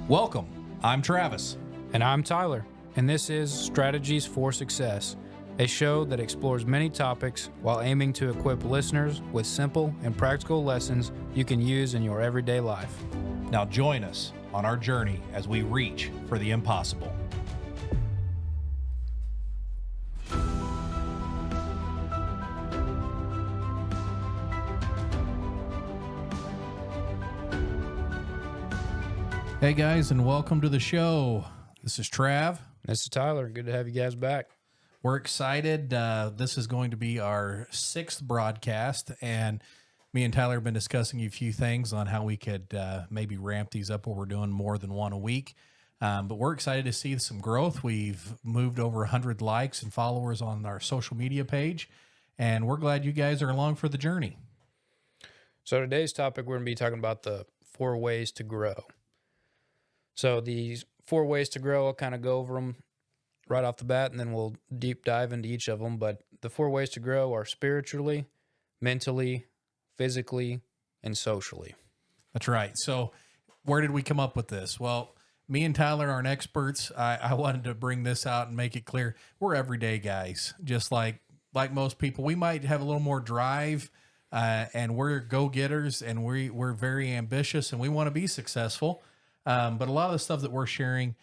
Welcome. I'm Travis. And I'm Tyler, and this is Strategies for Success, a show that explores many topics while aiming to equip listeners with simple and practical lessons you can use in your everyday life. Now join us on our journey as we reach for the impossible. Hey guys, and welcome to the show. This is Trav. This is Tyler. Good to have you guys back. We're excited. This is going to be our 6th broadcast, and me and Tyler have been discussing a few things on how we could maybe ramp these up where we're doing more than one a week. But we're excited to see some growth. We've moved over 100 likes and followers on our social media page, and we're glad you guys are along for the journey. So today's topic, we're going to be talking about the 4 ways to grow. So these 4 ways to grow, I'll kind of go over them right off the bat, and then we'll deep dive into each of them. But the 4 ways to grow are spiritually, mentally, physically, and socially. That's right. So where did we come up with this? Well, me and Tyler aren't experts. I wanted to bring this out and make it clear. We're everyday guys, just like most people. We might have a little more drive, and we're go-getters, and we're very ambitious, and we want to be successful. But a lot of the stuff that we're sharing,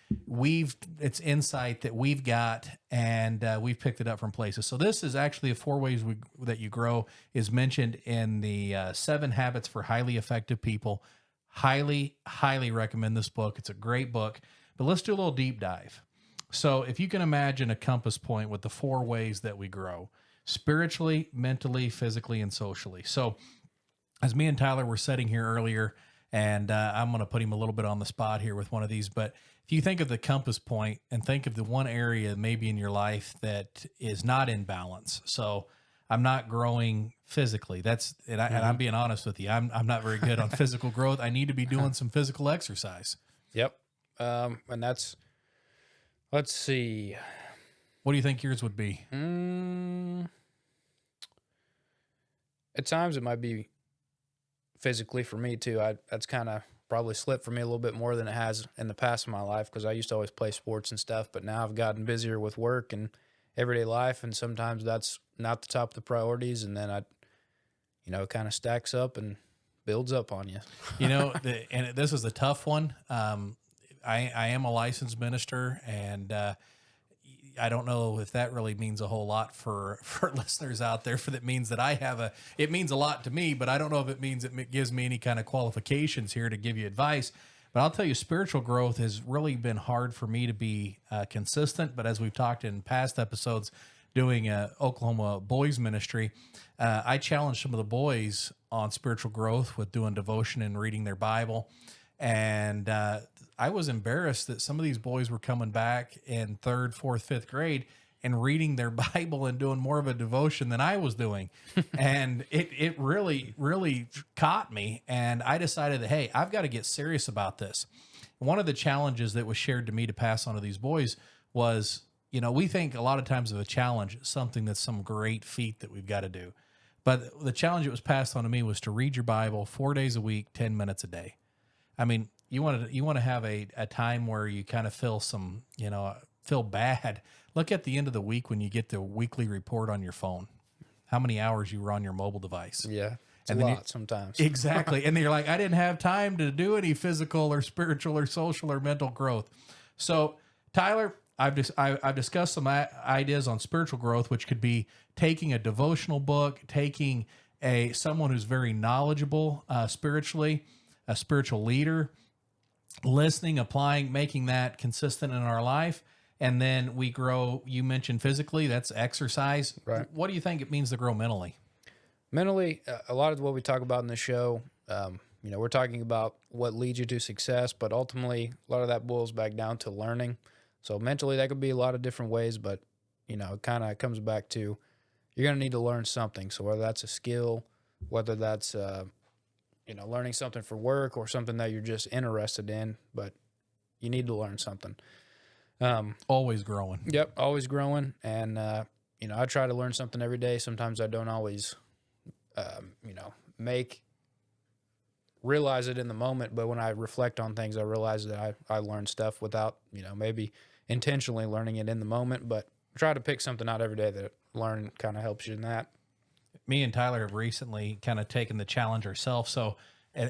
it's insight that we've got, and we've picked it up from places. So this is actually the 4 ways that you grow is mentioned in the 7 Habits for Highly Effective People. Highly, highly recommend this book. It's a great book. But let's do a little deep dive. So if you can imagine a compass point with the 4 ways that we grow: spiritually, mentally, physically, and socially. So as me and Tyler were sitting here earlier, and I'm going to put him a little bit on the spot here with one of these. But if you think of the compass point and think of the one area maybe in your life that is not in balance. So I'm not growing physically. And I'm being honest with you. I'm not very good on physical growth. I need to be doing some physical exercise. Yep. And that's, let's see. What do you think yours would be? At times it might be physically for me too. That's kind of probably slipped for me a little bit more than it has in the past of my life, because I used to always play sports and stuff, but now I've gotten busier with work and everyday life, and sometimes that's not the top of the priorities, and then it kind of stacks up and builds up on you. And this is a tough one. I am a licensed minister, and I don't know if that really means a whole lot for listeners out there. That means that it means a lot to me, but I don't know if it means it gives me any kind of qualifications here to give you advice. But I'll tell you, spiritual growth has really been hard for me to be consistent. But as we've talked in past episodes, doing Oklahoma boys ministry, I challenged some of the boys on spiritual growth with doing devotion and reading their Bible. And I was embarrassed that some of these boys were coming back in 3rd, 4th, 5th grade and reading their Bible and doing more of a devotion than I was doing. And it really, really caught me. And I decided that, hey, I've got to get serious about this. One of the challenges that was shared to me to pass on to these boys was, we think a lot of times of a challenge, something that's some great feat that we've got to do. But the challenge that was passed on to me was to read your Bible 4 days a week, 10 minutes a day. I mean, you want to have a time where you kind of feel feel bad. Look at the end of the week when you get the weekly report on your phone, how many hours you were on your mobile device. Yeah, it's a lot sometimes. Exactly. And then you're like, I didn't have time to do any physical or spiritual or social or mental growth. So Tyler, I've discussed some ideas on spiritual growth, which could be taking a devotional book, taking someone who's very knowledgeable spiritually, a spiritual leader, listening, applying, making that consistent in our life. And then we grow. You mentioned physically, that's exercise. Right. What do you think it means to grow mentally? Mentally, a lot of what we talk about in the show, we're talking about what leads you to success, but ultimately a lot of that boils back down to learning. So mentally, that could be a lot of different ways, but it kind of comes back to you're going to need to learn something. So whether that's a skill, whether that's learning something for work or something that you're just interested in, but you need to learn something. Always growing. Yep, always growing. And, I try to learn something every day. Sometimes I don't always, make realize it in the moment, but when I reflect on things, I realize that I learned stuff without, maybe intentionally learning it in the moment, but try to pick something out every day that learn kind of helps you in that. Me and Tyler have recently kind of taken the challenge ourselves. So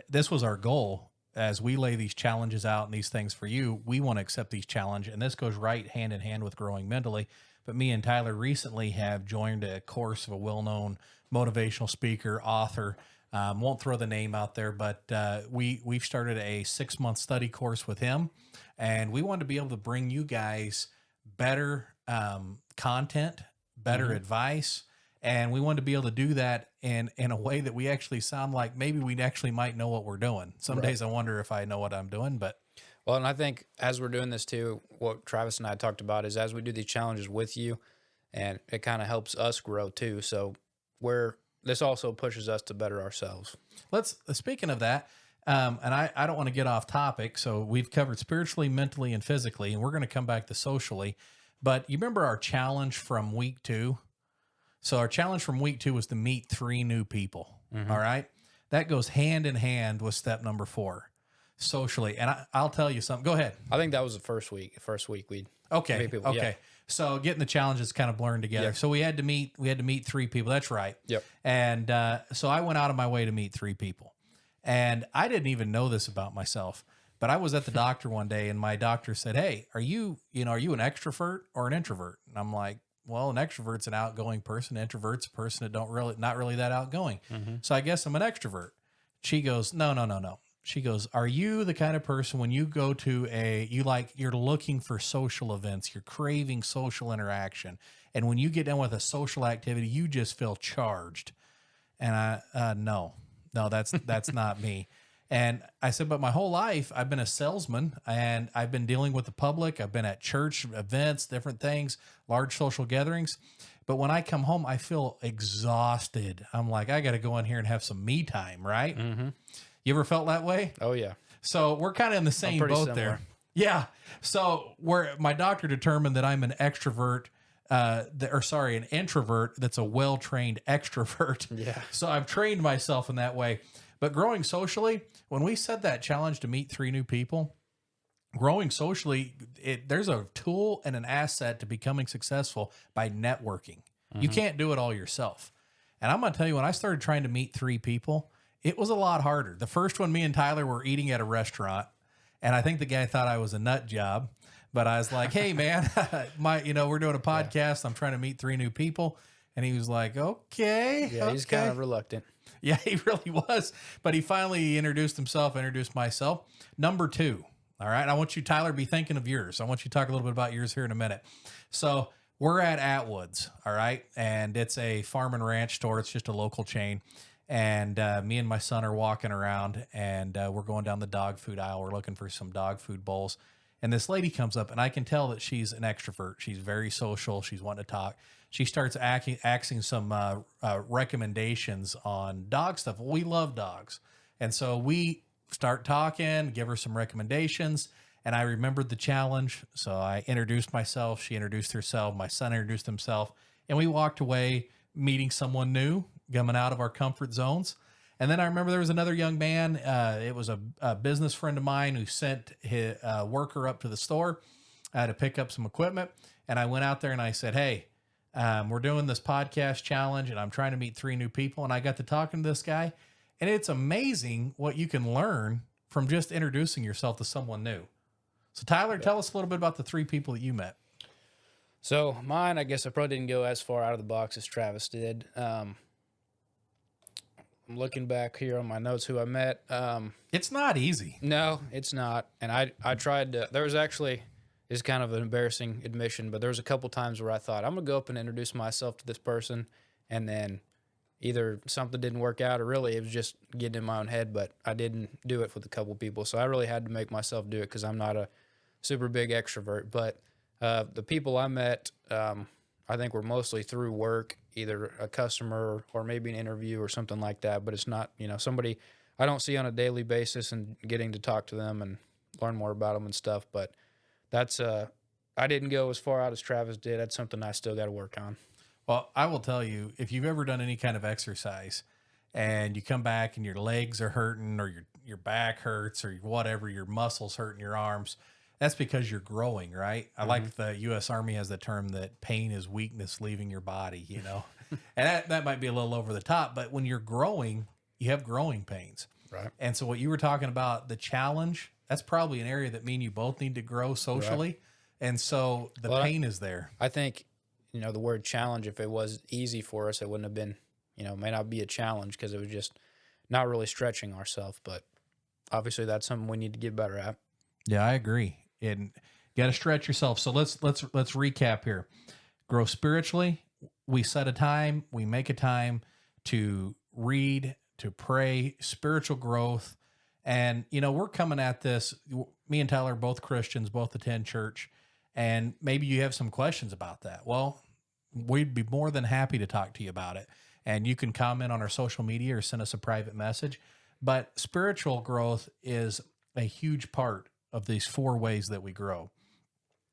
this was our goal as we lay these challenges out and these things for you. We want to accept these challenge, and this goes right hand in hand with growing mentally. But me and Tyler recently have joined a course of a well-known motivational speaker, author. Won't throw the name out there, but we've started a 6-month study course with him, and we want to be able to bring you guys better content, better advice, and we want to be able to do that in a way that we actually sound like maybe we actually might know what we're doing. Some days I wonder if I know what I'm doing, but Well, and I think as we're doing this too, what Travis and I talked about is as we do these challenges with you, and it kind of helps us grow too. So this also pushes us to better ourselves. let's speaking of that, and I don't want to get off topic. So we've covered spiritually, mentally, and physically, and we're going to come back to socially. But you remember our challenge from week 2? So our challenge from week 2 was to meet 3 new people. All right. That goes hand in hand with step number 4, socially. And I'll tell you something. Go ahead. I think that was the first week. First week we Okay. meet people. Okay. Yeah. So getting the challenges kind of blurring together. Yeah. So we had to meet 3 people. That's right. Yep. And so I went out of my way to meet 3 people. And I didn't even know this about myself, but I was at the doctor one day and my doctor said, "Hey, are you an extrovert or an introvert?" And I'm like, "Well, an extrovert's an outgoing person. Introvert's a person that not really that outgoing. So I guess I'm an extrovert." She goes, No. She goes, "Are you the kind of person when you go to you're looking for social events, you're craving social interaction, and when you get done with a social activity, you just feel charged?" And no, that's not me. And I said, "But my whole life I've been a salesman and I've been dealing with the public. I've been at church events, different things, large social gatherings. But when I come home, I feel exhausted. I'm like, I got to go in here and have some me time, right?" You ever felt that way? Oh yeah. So we're kind of in the same pretty boat similar. there. Yeah. So my doctor determined that I'm an extrovert, an introvert that's a well-trained extrovert. Yeah. So I've trained myself in that way. But growing socially, when we set that challenge to meet 3 new people, growing socially, there's a tool and an asset to becoming successful by networking. You can't do it all yourself. And I'm going to tell you, when I started trying to meet 3 people, it was a lot harder. The first one, me and Tyler were eating at a restaurant, and I think the guy thought I was a nut job. But I was like, "Hey, man, we're doing a podcast. I'm trying to meet 3 new people." And he was like, "Okay." Yeah. He's kind of reluctant. Yeah, he really was. But he finally introduced himself, introduced myself. Number 2. All right. I want you, Tyler, be thinking of yours. I want you to talk a little bit about yours here in a minute. So we're at Atwood's. All right. And it's a farm and ranch store. It's just a local chain. And me and my son are walking around and we're going down the dog food aisle. We're looking for some dog food bowls. And this lady comes up and I can tell that she's an extrovert. She's very social. She's wanting to talk. She starts asking some recommendations on dog stuff. We love dogs. And so we start talking, give her some recommendations. And I remembered the challenge. So I introduced myself. She introduced herself. My son introduced himself. And we walked away meeting someone new, coming out of our comfort zones. And then I remember there was another young man. It was a business friend of mine who sent his worker up to the store to pick up some equipment. And I went out there and I said, "Hey, we're doing this podcast challenge and I'm trying to meet 3 new people." And I got to talking to this guy. And it's amazing what you can learn from just introducing yourself to someone new. So Tyler, tell us a little bit about the 3 people that you met. So mine, I guess I probably didn't go as far out of the box as Travis did. I'm looking back here on my notes who I met. It's not easy. No, it's not. And I tried to, there was actually, it's kind of an embarrassing admission, but there was a couple times where I thought, I'm going to go up and introduce myself to this person. And then either something didn't work out or really it was just getting in my own head, but I didn't do it with a couple people. So I really had to make myself do it because I'm not a super big extrovert. But the people I met, I think were mostly through work, either a customer or maybe an interview or something like that. But it's not, somebody I don't see on a daily basis and getting to talk to them and learn more about them and stuff. But that's, I didn't go as far out as Travis did. That's something I still got to work on. Well, I will tell you, if you've ever done any kind of exercise and you come back and your legs are hurting or your back hurts or whatever, your muscles hurt in your arms, that's because you're growing, right? I like the U.S. Army has the term that pain is weakness leaving your body, you know, and that might be a little over the top, but when you're growing, you have growing pains. Right. And so what you were talking about, the challenge, that's probably an area that me and you both need to grow socially. And so the Well, pain is there. I think, the word challenge, if it was easy for us, it wouldn't have been, may not be a challenge because it was just not really stretching ourselves. But obviously that's something we need to get better at. Yeah, I agree. And you got to stretch yourself. So let's recap here. Grow spiritually. We set a time, we make a time to read, to pray, spiritual growth. And, we're coming at this. Me and Tyler are both Christians, both attend church. And maybe you have some questions about that. Well, we'd be more than happy to talk to you about it. And you can comment on our social media or send us a private message. But spiritual growth is a huge part of these 4 ways that we grow.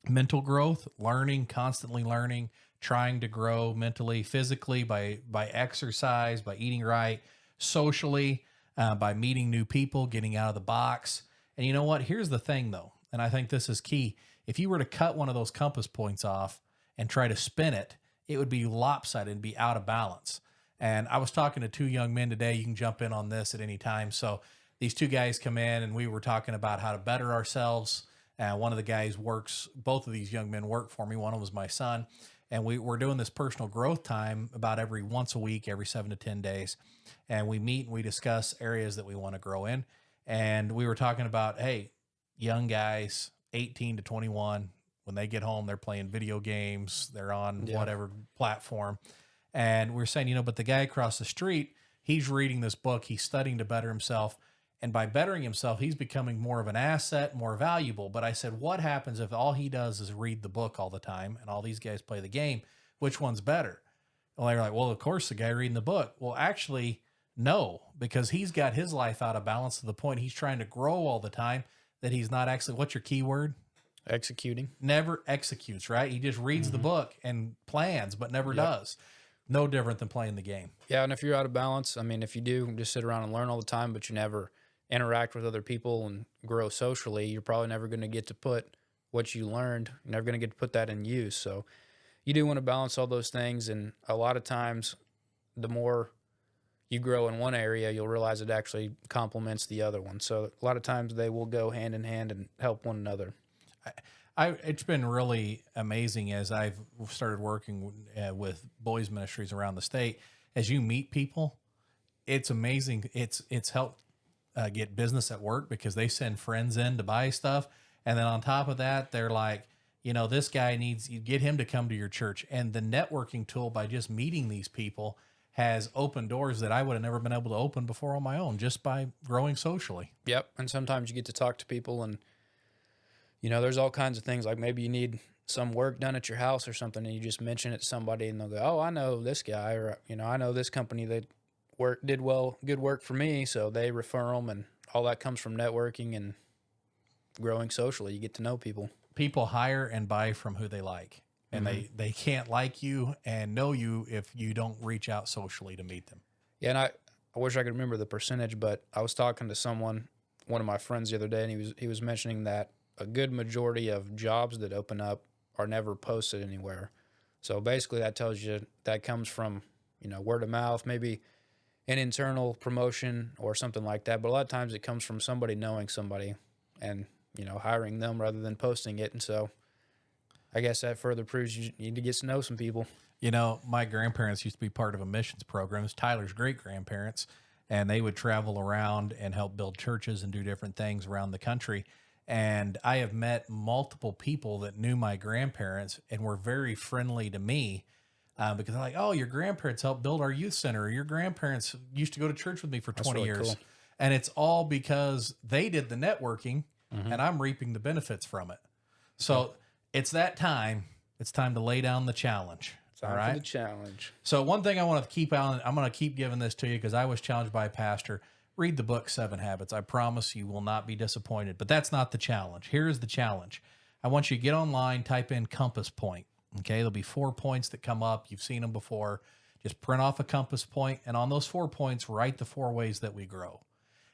Mental growth, learning, constantly learning, trying to grow mentally, physically by exercise, by eating right, socially, by meeting new people, getting out of the box. And you know what? Here's the thing though, and I think this is key. If you were to cut one of those compass points off and try to spin it, it would be lopsided and be out of balance. And I was talking to 2 young men today. You can jump in on this at any time. So these 2 guys come in and we were talking about how to better ourselves. One of the guys both of these young men work for me. One of them was my son. And we're doing this personal growth time about once a week, every 7 to 10 days. And we meet and we discuss areas that we want to grow in. And we were talking about, hey, young guys, 18 to 21, when they get home, they're playing video games. They're on whatever platform. And we're saying, but the guy across the street, he's reading this book. He's studying to better himself. And by bettering himself, he's becoming more of an asset, more valuable. But I said, what happens if all he does is read the book all the time and all these guys play the game? Which one's better? Well, they're like, well, of course, the guy reading the book. Well, actually, no, because he's got his life out of balance to the point he's trying to grow all the time that he's not actually, what's your key word? Executing. Never executes, right? He just reads the book and plans, but never does. No different than playing the game. Yeah, and if you're out of balance, if you do just sit around and learn all the time, but you never interact with other people and grow socially, you're probably never going to get to put what you learned, you're never going to get to put that in use. So you do want to balance all those things. And a lot of times, the more you grow in one area, you'll realize it actually complements the other one. So a lot of times they will go hand in hand and help one another. It's been really amazing as I've started working with boys ministries around the state. As you meet people, it's amazing. It's helped get business at work because they send friends in to buy stuff. And then on top of that, they're like, this guy needs, you get him to come to your church. And the networking tool by just meeting these people has opened doors that I would have never been able to open before on my own, just by growing socially. Yep. And sometimes you get to talk to people and, there's all kinds of things, like maybe you need some work done at your house or something, and you just mention it to somebody and they'll go, oh, I know this guy, or, I know this company that did good work for me. So they refer them, and all that comes from networking and growing socially. You get to know people. People hire and buy from who they like, and they can't like you and know you if you don't reach out socially to meet them. Yeah. And I wish I could remember the percentage, but I was talking to one of my friends the other day, and he was mentioning that a good majority of jobs that open up are never posted anywhere. So basically that tells you that comes from, word of mouth, maybe an internal promotion or something like that. But a lot of times it comes from somebody knowing somebody and, hiring them rather than posting it. And so I guess that further proves you need to get to know some people. My grandparents used to be part of a missions program. It's Tyler's great grandparents, and they would travel around and help build churches and do different things around the country. And I have met multiple people that knew my grandparents and were very friendly to me because they're like, oh, your grandparents helped build our youth center. Or your grandparents used to go to church with me for 20 really years. cool. And it's all because they did the networking and I'm reaping the benefits from it. So it's that time. It's time to lay down the challenge. All right. For the challenge. So one thing I want to keep on, I'm going to keep giving this to you because I was challenged by a pastor. Read the book 7 Habits. I promise you will not be disappointed, but that's not the challenge. Here's the challenge. I want you to get online, type in compass point. Okay. There'll be 4 points that come up. You've seen them before. Just print off a compass point, and on those 4 points, write the 4 ways that we grow.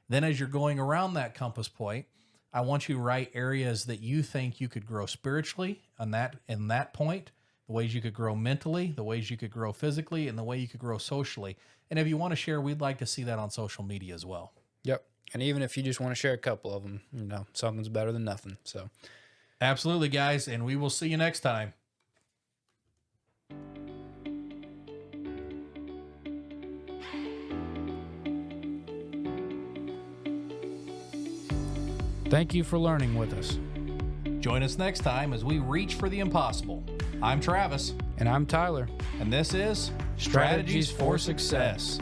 Then as you're going around that compass point, I want you to write areas that you think you could grow spiritually on that in that point, the ways you could grow mentally, the ways you could grow physically, and the way you could grow socially. And if you want to share, we'd like to see that on social media as well. Yep. And even if you just want to share a couple of them, something's better than nothing. So absolutely, guys. And we will see you next time. thank you for learning with us. Join us next time as we reach for the impossible. I'm Travis. And I'm Tyler. And this is Strategies for Success.